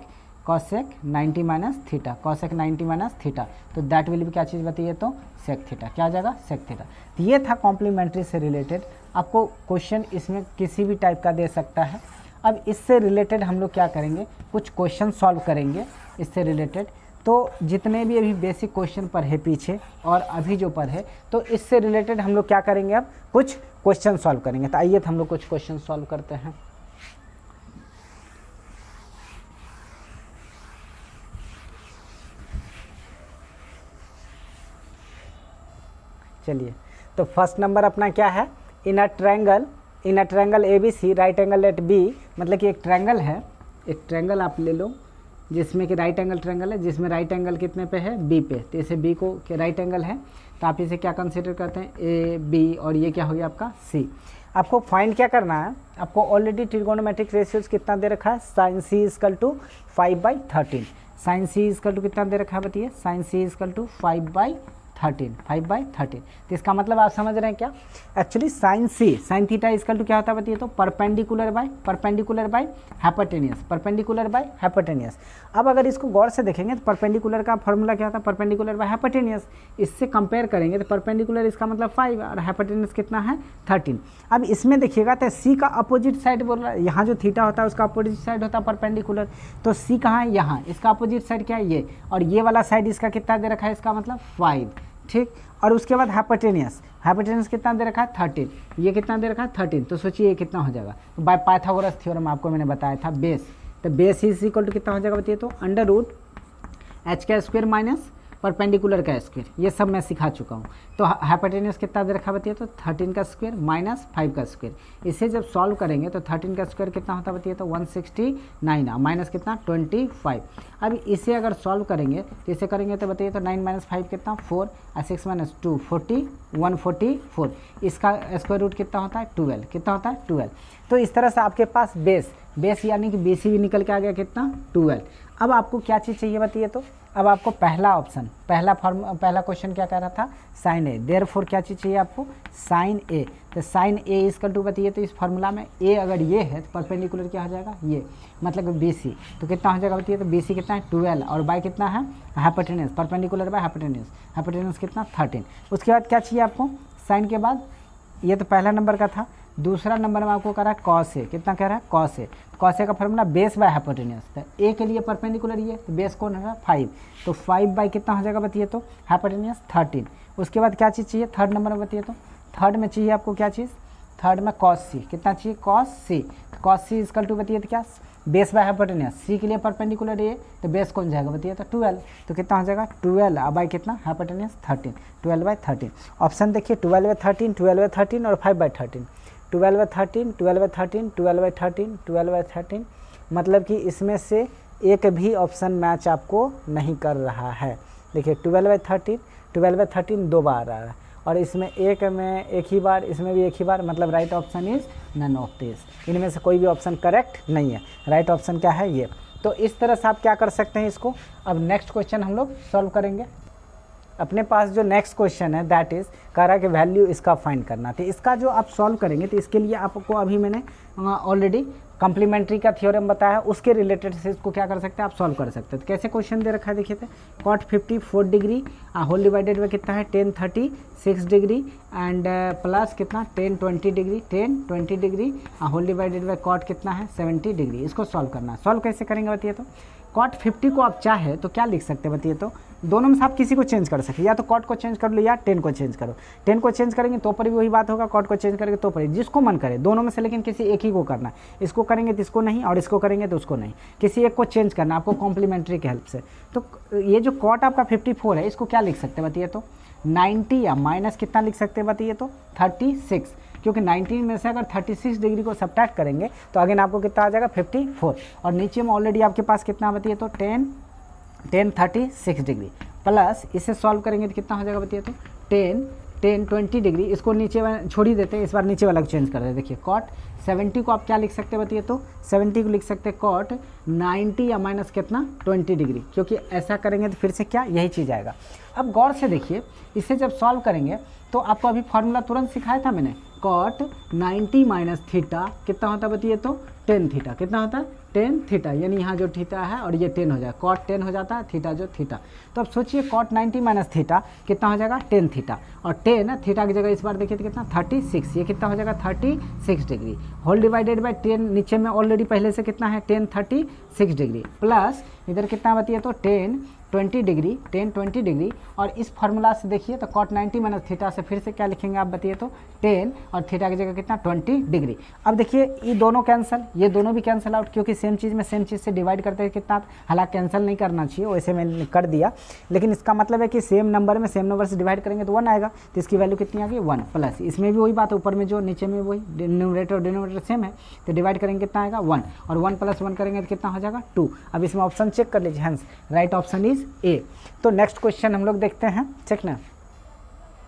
90 minus theta, cosec 90 minus theta, तो दैट विल भी क्या चीज़ बताइए, तो सेक थीटा, क्या हो जाएगा, सेक थीटा। तो ये था कॉम्प्लीमेंट्री से रिलेटेड। आपको क्वेश्चन इसमें किसी भी टाइप का दे सकता है। अब इससे रिलेटेड हम लोग क्या करेंगे, कुछ क्वेश्चन सॉल्व करेंगे इससे रिलेटेड। तो जितने भी अभी बेसिक क्वेश्चन पर है पीछे और अभी जो पर है, तो इससे रिलेटेड हम लोग क्या करेंगे, अब कुछ क्वेश्चन सॉल्व करेंगे। तो आइए हम लोग कुछ क्वेश्चन सॉल्व करते हैं। चलिए, तो फर्स्ट नंबर अपना क्या है, in a triangle ABC right angle at B, मतलब कि एक ट्रायंगल है, एक ट्रायंगल आप ले लो जिसमें कि राइट एंगल ट्रायंगल है, जिसमें राइट एंगल कितने पे है, B पे। तो इसे B को के राइट एंगल है, तो आप इसे क्या कंसीडर करते हैं, AB, और ये क्या हो गया आपका C। आपको फाइंड क्या करना है, आपको ऑलरेडी ट्रिगोनोमेट्रिक रेशियोज कितना दे रखा है, sine C equal to 5/13, sine C equal to कितना दे रखा है बताइए, साइन C इक्वल टू 5/13। तो इसका मतलब आप समझ रहे हैं क्या, actually sine theta equal to क्या होता है बताइए, तो परपेंडिकुलर बाय हाइपोटेनियस। अब अगर इसको गौर से देखेंगे तो परपेंडिकुलर का फॉर्मूला क्या था, परपेंडिकुलर बाय हाइपोटेनियस। इससे कंपेयर करेंगे तो परपेंडिकुलर इसका मतलब 5 और हाइपोटेनियस कितना है, 13। अब इसमें देखिएगा तो सी का अपोजिट साइड बोल रहा है, यहाँ जो थीटा होता है उसका अपोजिट साइड होता है परपेंडिकुलर, तो सी कहाँ है, यहाँ, इसका अपोजिट साइड क्या है, ये, और ये वाला साइड इसका कितना दे रखा है, इसका मतलब 5, ठीक। और उसके बाद हाइपोटेनियस कितना दे रखा है, 13, ये कितना दे रखा है, 13। तो सोचिए ये कितना हो जाएगा, तो बाय पाइथागोरस थ्योरम आपको मैंने बताया था, बेस, तो बेस इज इक्वल टू कितना हो जाएगा बताइए, तो √h का स्क्वायर माइनस परपेंडिकुलर का स्क्वायर, ये सब मैं सिखा चुका हूँ। तो हाइपोटेनियस कितना दे रखा बताइए, तो 13 का स्क्वायर माइनस 5 का स्क्वायर। इसे जब सॉल्व करेंगे तो 13 का स्क्वायर कितना होता बताइए, तो 169 माइनस कितना 25। अब इसे अगर सॉल्व करेंगे तो इसे करेंगे तो बताइए, तो 9 माइनस 5 कितना 4, और 6 माइनस 2 40, 144। इसका स्क्वायर रूट कितना होता है 12, कितना होता है 12। तो इस तरह से आपके पास बेस यानी कि BC भी निकल के आ गया कितना 12। अब आपको क्या चीज़ चाहिए बताइए, तो अब आपको पहला ऑप्शन, पहला क्वेश्चन क्या कह रहा था, साइन ए, देयरफॉर क्या चीज़ चाहिए आपको, साइन ए। तो साइन ए इक्वल टू बताइए, तो इस फार्मूला में ए अगर ये है तो परपेंडिकुलर क्या हो जाएगा, ये मतलब बी सी, तो कितना हो जाएगा बताइए, तो बी सी कितना है 12 और बाई कितना है हाइपोटेन्यूज, परपेंडिकुलर बाय हाइपोटेन्यूज कितना 13। उसके बाद क्या चाहिए आपको, साइन के बाद, ये तो पहला नंबर का था, दूसरा नंबर में आपको कह रहा है कॉस ए, कितना कह रहा है कॉस ए, कॉस ए का फॉर्मूला बेस बाय हाइपोटेन्यूज, तो ए के लिए परपेंडिकुलर ये, तो बेस कौन है 5, तो 5 बाई कितना हो जाएगा बताइए, तो हाइपोटेन्यूज 13। उसके बाद क्या चीज़ चाहिए थर्ड नंबर में बताइए, तो थर्ड में चाहिए आपको क्या चीज़, थर्ड में कॉस सी, कितना चाहिए cos C, cos C equal to बताइए तो क्या, बेस बाय हाइपोटेन्यूज, सी के लिए परपेंडिकुलर ए, तो बेस कौन जाएगा बताइए, तो 12, तो कितना हो जाएगा 12 बाई कितना हाइपोटेन्यूज 13, 12/13। ऑप्शन देखिए 12/13, 12/13 और 5/13, 12/13, 12/13, 12/13, 12/13, मतलब कि इसमें से एक भी ऑप्शन मैच आपको नहीं कर रहा है। देखिए 12/13, 12/13 दो बार आ रहा है, और इसमें एक में एक ही बार, इसमें भी एक ही बार, मतलब right option is none of this, इनमें से कोई भी ऑप्शन करेक्ट नहीं है, राइट ऑप्शन क्या है ये। तो इस तरह से आप क्या कर सकते हैं इसको। अब नेक्स्ट क्वेश्चन हम लोग सॉल्व करेंगे। अपने पास जो नेक्स्ट क्वेश्चन है दैट इज़ कह रहा है कि वैल्यू इसका फाइंड करना, तो इसका जो आप सॉल्व करेंगे तो इसके लिए आपको अभी मैंने ऑलरेडी कम्प्लीमेंट्री का थ्योरम बताया, उसके रिलेटेड से इसको क्या कर सकते हैं आप सॉल्व कर सकते हैं। तो कैसे क्वेश्चन दे रखा है देखिए, थे कॉट 54 डिग्री होल डिवाइडेड में कितना है 1036 डिग्री एंड प्लस कितना 1020 degree, 1020 degree whole divided by cot कितना है 70 डिग्री। इसको सॉल्व करना है। सॉल्व कैसे करेंगे बताइए, तो कॉट 50 को आप चाहे तो क्या लिख सकते हैं बताइए, तो दोनों में से आप किसी को चेंज कर सकते, या तो कॉट को चेंज कर लो या 10 को चेंज करो। 10 को चेंज करेंगे तो पर भी वही बात होगा, कॉट को चेंज करेंगे तो पर, जिसको मन करे दोनों में से, लेकिन किसी एक ही को करना है। इसको करेंगे तो इसको नहीं, और इसको करेंगे तो उसको नहीं, किसी एक को चेंज करना आपको कॉम्प्लीमेंट्री की हेल्प से। तो ये जो कॉट आपका 54 है इसको क्या लिख सकते हैं बताइए, तो 90 या माइनस कितना लिख सकते हैं बताइए, तो 36, क्योंकि 19 में से अगर 36 डिग्री को सब्ट्रैक्ट करेंगे तो अगेन आपको कितना आ जाएगा 54, और नीचे में ऑलरेडी आपके पास कितना बताइए, तो 1036 डिग्री प्लस इसे सॉल्व करेंगे तो कितना हो जाएगा बताइए, तो 1020 डिग्री। इसको नीचे छोड़ ही देते हैं, इस बार नीचे वाला को चेंज कर देते हैं। देखिए कॉट 70 को आप क्या लिख सकते हैं बताइए, तो 70 को लिख सकते हैं कॉट 90 या माइनस कितना 20 डिग्री, क्योंकि ऐसा करेंगे तो फिर से क्या यही चीज़ आएगा। अब गौर से देखिए, इसे जब सॉल्व करेंगे तो आपको अभी फॉर्मूला तुरंत सिखाया था मैंने, कॉट 90 माइनस थीटा कितना होता है बताइए, तो 10 थीटा, कितना होता है 10 थीटा, यानी यहाँ जो थीटा है और ये 10 हो जाएगा, कॉट 10 हो जाता है, थीटा जो थीटा। तो अब सोचिए कॉट 90 माइनस थीटा कितना हो जाएगा 10 थीटा, और 10 थीटा की जगह इस बार देखिए तो कितना 36, ये कितना हो जाएगा 36 डिग्री होल डिवाइडेड बाई 10, नीचे में ऑलरेडी पहले से कितना है 1036 डिग्री, प्लस इधर कितना बताइए, तो 1020 डिग्री, 1020 डिग्री, और इस फार्मूला से देखिए तो कॉट 90 माइनस थीटा से फिर से क्या लिखेंगे आप बताइए, तो 10 और थीटा की जगह कितना 20 डिग्री। अब देखिए ये दोनों कैंसिल, ये दोनों भी कैंसिल आउट, क्योंकि सेम चीज़ में सेम चीज़ से डिवाइड करते हैं कितना, हालांकि कैंसिल नहीं करना चाहिए, वैसे मैंने कर दिया, लेकिन इसका मतलब है कि सेम नंबर में सेम नंबर से डिवाइड करेंगे तो 1 आएगा, तो इसकी वैल्यू कितनी आ गई 1, प्लस इसमें भी वही बात है, ऊपर में जो नीचे में वही न्यूमरेटर और डिनोमिनेटर सेम है, तो डिवाइड करेंगे कितना आएगा 1, और 1 + 1 करेंगे तो कितना हो जाएगा 2। अब इसमें ऑप्शन चेक कर लीजिए, hence right option is a. तो नेक्स्ट क्वेश्चन हम लोग देखते हैं, चेक ना।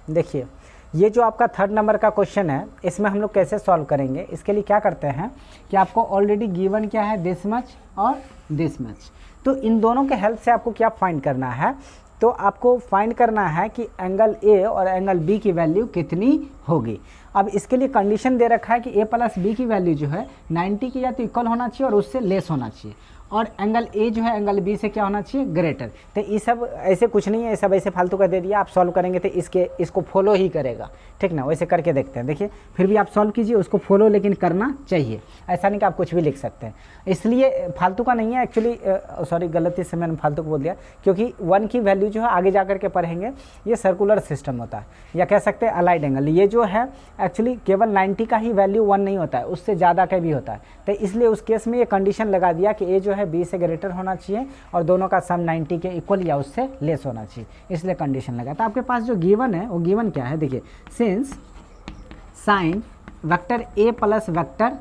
देखिए ये जो आपका थर्ड नंबर का क्वेश्चन है, इसमें हम लोग कैसे सॉल्व करेंगे। इसके लिए क्या करते हैं कि आपको ऑलरेडी गिवन क्या है दिस मच और दिस मच, तो इन दोनों के हेल्प से आपको क्या फाइंड करना है, तो आपको फाइंड करना है कि एंगल ए और एंगल बी की वैल्यू कितनी होगी। अब इसके लिए कंडीशन दे रखा है कि ए प्लस बी की वैल्यू जो है 90 के या तो इक्वल होना चाहिए और उससे लेस होना चाहिए, और एंगल ए जो है एंगल बी से क्या होना चाहिए ग्रेटर। तो ये सब ऐसे कुछ नहीं है, ये सब ऐसे फालतू का दे दिया, आप सॉल्व करेंगे तो इसको फॉलो ही करेगा, ठीक ना। वैसे करके देखते हैं, देखिए फिर भी आप सॉल्व कीजिए, उसको फॉलो लेकिन करना चाहिए, ऐसा नहीं कि आप कुछ भी लिख सकते हैं। इसलिए फालतू का नहीं है एक्चुअली, सॉरी गलती से मैंने फालतू को बोल दिया, क्योंकि 1 की वैल्यू जो है आगे जा करके पढ़ेंगे, ये सर्कुलर सिस्टम होता है, या कह सकते हैं अलाइड एंगल। ये जो है एक्चुअली केवल 90 का ही वैल्यू 1 नहीं होता है, उससे ज़्यादा का भी होता है। तो इसलिए उस केस में ये कंडीशन लगा दिया कि ए जो है बी से ग्रेटर होना चाहिए और दोनों का सम 90 के इक्वल या उससे लेस होना चाहिए, इसलिए कंडीशन लगा। तो आपके पास जो गिवन है वो गिवन क्या है, देखिए since sine vector A plus vector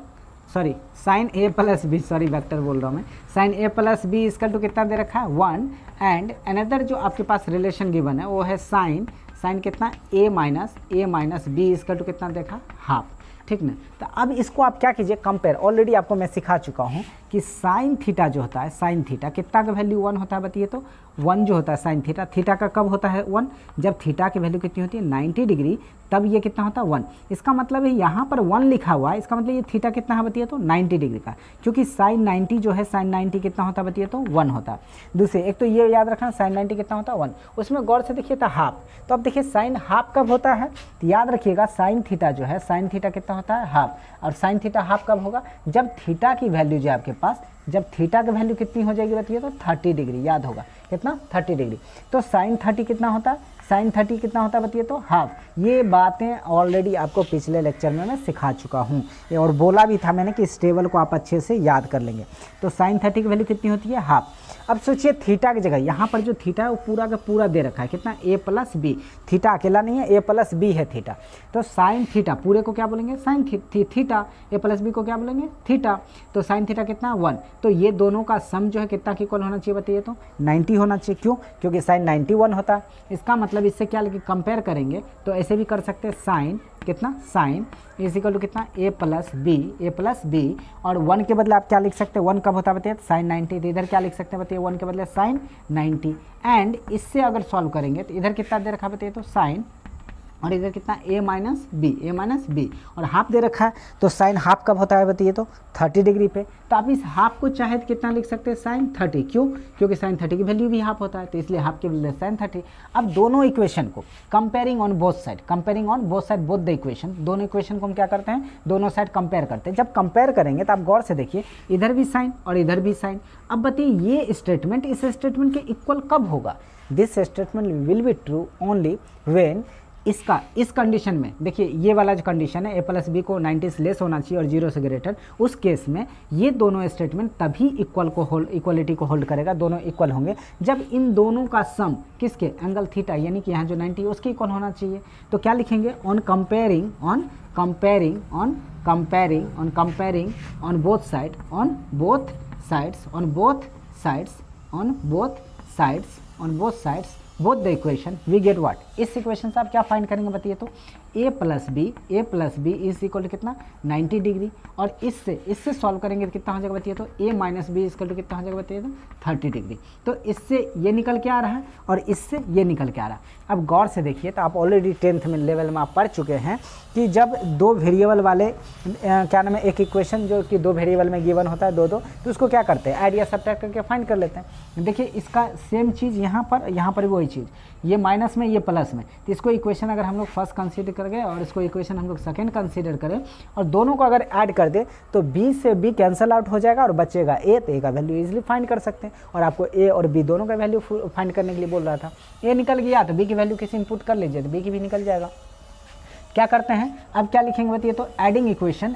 sorry sine A plus B, sorry vector बोल रहा हूँ मैं, sine A plus B is equal to कितना दे रखा है 1, एंड अनदर जो आपके पास रिलेशन गिवन है वो है साइन कितना ए माइनस बी इसकल टू कितना देखा हाफ, ठीक ना। तो अब इसको आप क्या कीजिए कंपेयर, ऑलरेडी आपको मैं सिखा चुका हूँ कि साइन थीटा जो होता है, साइन थीटा कितना का वैल्यू 1 होता है बताइए तो 1 जो होता है साइन थीटा, थीटा का कब होता है 1, जब थीटा की वैल्यू कितनी होती है 90 डिग्री, तब ये कितना होता है 1। इसका मतलब है यहाँ पर 1 लिखा हुआ है, इसका मतलब ये थीटा कितना है बताइए तो 90 डिग्री का, क्योंकि साइन 90 जो है साइन 90 कितना होता है बताइए तो 1 होता है। दूसरे एक तो ये याद रखना साइन 90 कितना होता है 1, उसमें गौर से देखिए था हाफ, तो अब देखिए साइन हाफ कब होता है, तो याद रखिएगा साइन थीटा जो है, साइन थीटा कितना होता है हाफ, और साइन थीटा हाफ कब होगा, जब थीटा की वैल्यू जो है आपके पास, जब थीटा की वैल्यू कितनी हो जाएगी बताइए तो 30 डिग्री, याद होगा कितना 30 डिग्री। तो साइन 30 कितना होता है, साइन 30 कितना होता है बताइए तो हाफ। ये बातें ऑलरेडी आपको पिछले लेक्चर में मैं सिखा चुका हूँ, ये और बोला भी था मैंने कि इस टेबल को आप अच्छे से याद कर लेंगे। तो साइन 30 की वैल्यू कितनी होती है हाफ। अब सोचिए थीटा की जगह यहाँ पर जो थीटा है वो पूरा का पूरा दे रखा है, कितना a प्लस बी, थीटा अकेला नहीं है, a प्लस बी है थीटा, तो साइन थीटा पूरे को क्या बोलेंगे sine theta, a plus B को क्या बोलेंगे थीटा, तो साइन थीटा कितना 1। तो ये दोनों का सम जो है कितना की इक्वल होना चाहिए बताइए तो 90 होना चाहिए, क्यों, क्योंकि साइन 91 होता है। इसका मतलब इससे क्या लेके कंपेयर करेंगे तो ऐसे भी कर सकते हैं, साइन कितना, साइन इज इक्वल टू कितना a प्लस बी, और 1 के बदले आप क्या लिख सकते हैं, 1 कब होता है बताइए साइन 90, तो इधर क्या लिख सकते हैं बताइए 1 के बदले साइन 90। एंड इससे अगर सॉल्व करेंगे तो इधर कितना दे रखा है बताइए तो साइन, और इधर कितना a माइनस बी, और हाफ दे रखा है, तो साइन हाफ कब होता है बताइए तो 30 डिग्री पे। तो आप इस हाफ को चाहे तो कितना लिख सकते हैं साइन 30, क्यों, क्योंकि साइन 30 की वैल्यू भी हाफ होता है, तो इसलिए हाफ के बदले साइन 30। अब दोनों इक्वेशन को comparing on both side, both the equation, दोनों इक्वेशन को हम क्या करते हैं, दोनों साइड कंपेयर करते हैं। जब कंपेयर करेंगे तो आप गौर से देखिए इधर भी साइन और इधर भी साइन। अब बताइए ये स्टेटमेंट इस स्टेटमेंट के इक्वल कब होगा, this statement will be true only when इसका इस कंडीशन में, देखिए ये वाला जो कंडीशन है a प्लस बी को 90 से लेस होना चाहिए और 0 से ग्रेटर, उस केस में ये दोनों स्टेटमेंट तभी इक्वलिटी को होल्ड करेगा, दोनों इक्वल होंगे जब इन दोनों का सम किसके, एंगल थीटा यानी कि यहाँ जो 90 है उसके इक्वल होना चाहिए। तो क्या लिखेंगे, on both sides both the equation we get what. इस इक्वेशन से आप क्या फाइंड करेंगे बताइए तो a plus B is equal to कितना 90 डिग्री, और इससे सॉल्व करेंगे तो कितना हो जाएगा बताइए तो a minus B equal to कितना हो जाएगा बताइए तो 30 डिग्री। तो इससे ये निकल के आ रहा है और इससे ये निकल के आ रहा है। अब गौर से देखिए, तो आप ऑलरेडी 10th में लेवल में आप पढ़ चुके हैं कि जब दो वेरिएबल वाले क्या नाम है, एक इक्वेशन जो कि दो वेरिएबल में गिवन होता है दो तो उसको क्या करते हैं, ऐड या सब्ट्रैक्ट करके फाइंड कर लेते हैं। देखिए इसका सेम चीज़ यहाँ पर वही चीज़, ये माइनस में ये प्लस में, तो इसको इक्वेशन अगर हम लोग फर्स्ट कंसीडर करेंगे और इसको इक्वेशन हम लोग सेकंड कंसीडर करें और दोनों को अगर ऐड कर दे तो b से b कैंसल आउट हो जाएगा और बचेगा a, तो a का वैल्यू इजीली फाइंड कर सकते हैं। और आपको a और b दोनों का वैल्यू फाइंड करने के लिए बोल रहा था, a निकल गया तो b की वैल्यू किसी इनपुट कर लीजिए तो b की भी निकल जाएगा। क्या करते हैं अब, क्या लिखेंगे बताइए तो adding equation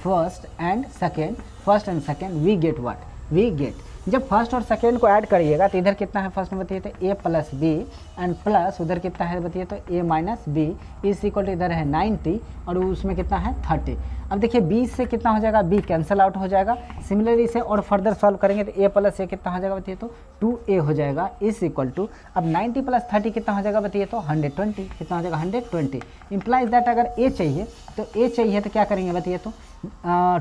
first and second we get what, we get, जब फर्स्ट और सेकेंड को ऐड करिएगा तो इधर कितना है फर्स्ट में बताइए तो a plus B and plus उधर कितना है बताइए तो a minus B is equal to इधर है 90 और उसमें कितना है 30। अब देखिए b से कितना हो जाएगा, b कैंसल आउट हो जाएगा। सिमिलरली इसे और फर्दर सॉल्व करेंगे तो a प्लस a कितना हो जाएगा बताइए तो 2a हो जाएगा इज इक्वल टू, अब 90 प्लस 30 कितना हो जाएगा बताइए तो 120, कितना हो जाएगा 120। इम्प्लाइज दैट अगर a चाहिए तो क्या करेंगे बताइए तो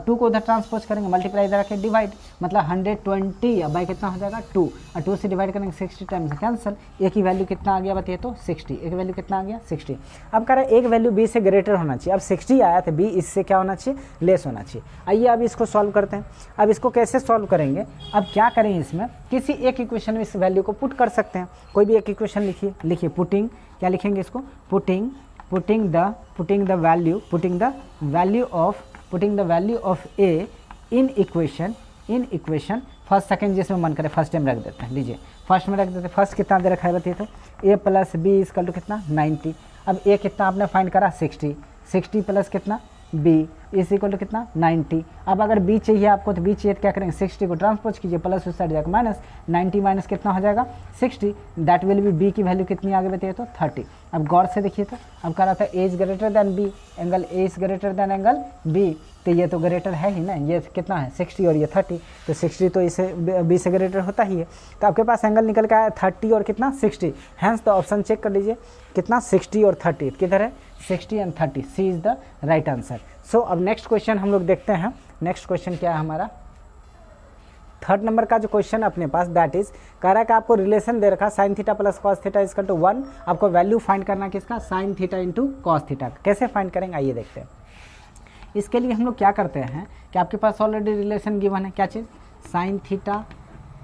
2 को उधर ट्रांसपोज करेंगे, मल्टीप्लाई इधर रखें डिवाइड, मतलब 120 अब बाई कितना हो जाएगा 2, और 2 से डिवाइड करेंगे 60 टाइम्स कैंसिल, a की वैल्यू कितना आ गया बताइए तो 60, a की वैल्यू कितना आ गया 60। अब कह रहा है एक वैल्यू b से ग्रेटर होना चाहिए, अब 60 आया तो b इससे क्या होना चाहिए, लेस होना चाहिए। आइए अब इसको सॉल्व करते हैं। अब इसको कैसे सॉल्व करेंगे, अब क्या करें, इसमें किसी एक इक्वेशन में इस वैल्यू को पुट कर सकते हैं, कोई भी एक इक्वेशन लिखिए पुटिंग, क्या लिखेंगे इसको, putting the value of a in equation first second जिसमें मन करे फर्स्ट टाइम रख देते हैं, लीजिए फर्स्ट में रख देते हैं। फर्स्ट कितना दे रखा है बताइए तो a plus B equal to कितना 90। अब a कितना आपने फाइंड करा 60 प्लस कितना b इज इक्वल टू कितना 90। अब अगर b चाहिए आपको तो b चाहिए तो क्या करेंगे 60 को ट्रांसपोज कीजिए, प्लस उस साइड जाकर माइनस, 90 माइनस कितना हो जाएगा 60, दैट विल बी b की वैल्यू कितनी आगे बताइए तो 30। अब गौर से देखिए तो अब कह रहा था a is greater than b, angle a is greater than angle b, तो ये तो ग्रेटर है ही ना, ये कितना है 60 और ये 30, तो 60 तो इसे b से ग्रेटर होता ही है, तो आपके पास एंगल निकल के आया 30 और कितना 60, हैंस तो ऑप्शन चेक कर लीजिए कितना 60 और 30 किधर है 60 एंड 30, C is the right answer. So अब नेक्स्ट क्वेश्चन हम लोग देखते हैं, नेक्स्ट क्वेश्चन क्या है हमारा, थर्ड नंबर का जो क्वेश्चन अपने पास दैट इज कह रहा है कि आपको रिलेशन दे रखा sine theta plus cos theta is equal to 1, आपको वैल्यू फाइंड करना है किसका, sine theta into cos theta. कैसे फाइंड करेंगे आइए देखते हैं। इसके लिए हम लोग क्या करते हैं कि आपके पास ऑलरेडी रिलेशन गिवन है, क्या चीज़, sine theta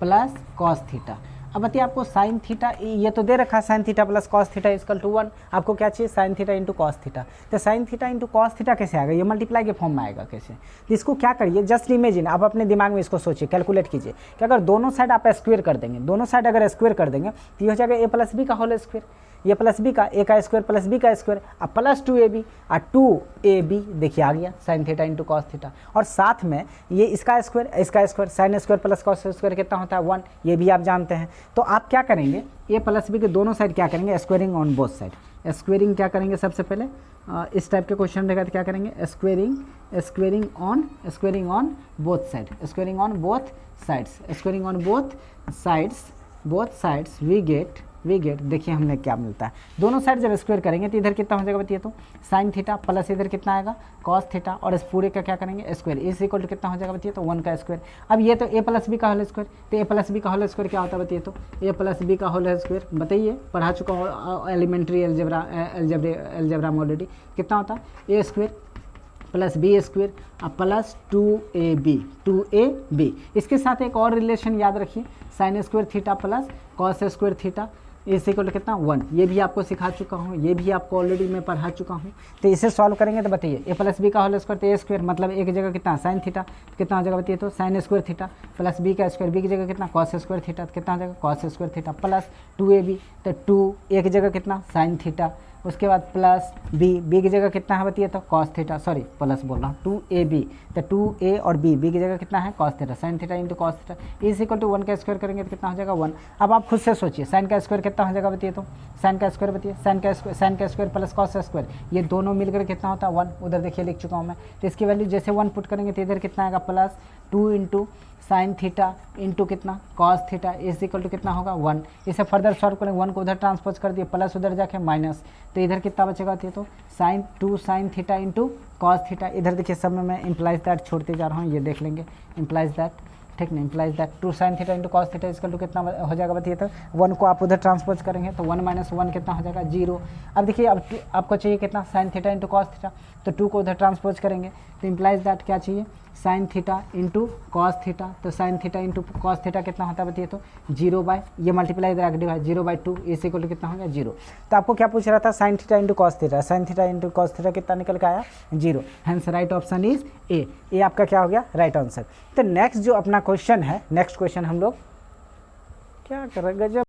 plus cos theta. अब बताइए आपको साइन थीटा ये तो दे रखा है sine theta plus cos theta equal to 1, आपको क्या चाहिए sine theta into cos theta. तो sine theta into cos theta कैसे आएगा, ये मल्टीप्लाई के फॉर्म में आएगा कैसे, तो इसको क्या करिए जस्ट इमेजिन, आप अपने दिमाग में इसको सोचिए, कैलकुलेट कीजिए कि अगर दोनों साइड आप स्क्वायर कर देंगे, दोनों साइड अगर स्क्वायर कर देंगे तो ये हो जाएगा ए प्लस बी का होल स्क्वायर, ये प्लस बी का ए का स्क्वायर प्लस बी का स्क्वायर और प्लस 2ab और 2ab देखिए आ गया sign theta into cos theta, और साथ में ये इसका square sine square plus cos square कितना होता है 1, ये भी आप जानते हैं। तो आप क्या करेंगे ए प्लस बी के दोनों साइड क्या करेंगे, squaring on both side, squaring क्या करेंगे सबसे पहले, इस टाइप के क्वेश्चन रहेगा तो क्या करेंगे squaring on both side, squaring on both sides we get देखिए हमने क्या मिलता है, दोनों साइड जब स्क्वायर करेंगे तो इधर कितना हो जाएगा बताइए, तो साइन थीटा प्लस इधर कितना आएगा कॉस थीटा, और इस पूरे का क्या करेंगे स्क्वायर, इज इक्वल टू कितना हो जाएगा बताइए, तो 1 का स्क्वायर। अब ये तो ए प्लस बी का होल स्क्वायर, तो ए प्लस बी का होल स्क्वायर क्या होता है बताइए, तो ए प्लस बी का होल स्क्वायर बताइए, पढ़ा चुका हूँ एलिमेंट्री एल्जेब्रा में ऑलरेडी, कितना होता है ए स्क्वायर प्लस बी स्क्वायर और प्लस 2ab। इसके साथ एक और रिलेशन याद रखिए, sign square theta plus cos square theta इस इक्वल टू कितना 1, ये भी आपको सिखा चुका हूँ, ये भी आपको ऑलरेडी मैं पढ़ा चुका हूँ। तो इसे सॉल्व करेंगे तो बताइए ए प्लस बी का होल स्क्वायर तो ए स्क्वायर मतलब एक जगह कितना साइन थीटा कितना हो जाएगा बताइए, तो sine square theta plus B का स्क्वायर बी की जगह कितना कॉस स्क्वायर थीटा कितना हो जाएगा cos square theta plus 2ab, तो 2 एक जगह कितना साइन थीटा, उसके बाद प्लस बी की जगह कितना है बताइए, तो कॉस थीटा, सॉरी प्लस बोल रहा हूँ 2ab, तो 2a और बी की जगह कितना है cos theta, sine theta into cos theta is equal to 1 का स्क्वायर करेंगे तो कितना हो जाएगा 1। अब आप खुद से सोचिए साइन का स्क्वायर कितना हो जाएगा बताइए, तो साइन का स्क्वायर बताइए, साइन का स्क्वायर प्लस कॉस स्क्वायर ये दोनों मिलकर कितना होता है 1, उधर देखिए लिख चुका हूँ मैं। तो इसकी वैल्यू जैसे 1 पुट करेंगे तो इधर कितना आएगा plus 2 into sine theta into कितना cos theta is equal to कितना होगा 1। इसे फर्दर सॉल्व करेंगे, 1 को उधर ट्रांसपोज कर दिए प्लस उधर जाके माइनस, तो इधर कितना बचेगा तो sine 2 sine theta into cos theta, इधर देखिए सब में मैं इम्प्लाइज दैट छोड़ते जा रहा हूँ, ये देख लेंगे इम्प्लाइज दैट, ठीक नहीं implies that 2 sine theta into cos theta इसका कितना हो जाएगा बताइए, तो 1 को आप उधर ट्रांसपोज करेंगे तो 1 माइनस 1 कितना हो जाएगा 0। अब देखिए अब आपको चाहिए कितना sine theta into cos theta, तो 2 को उधर ट्रांसपोज करेंगे तो इम्प्लाइज दैट क्या चाहिए sine theta into cos theta, तो sine theta into cos theta कितना होता है बताइए, तो 0 बाय ये मल्टीप्लाई इधर डिवाइड 0/2 इस इक्वल टू कितना हो गया 0। तो आपको क्या पूछ रहा था sign theta into cos theta, sine theta into cos theta कितना निकल के आया 0, hence right option is a आपका क्या हो गया राइट आंसर। तो नेक्स्ट जो अपना क्वेश्चन है, नेक्स्ट क्वेश्चन हम लोग क्या कर रहे हैं गजब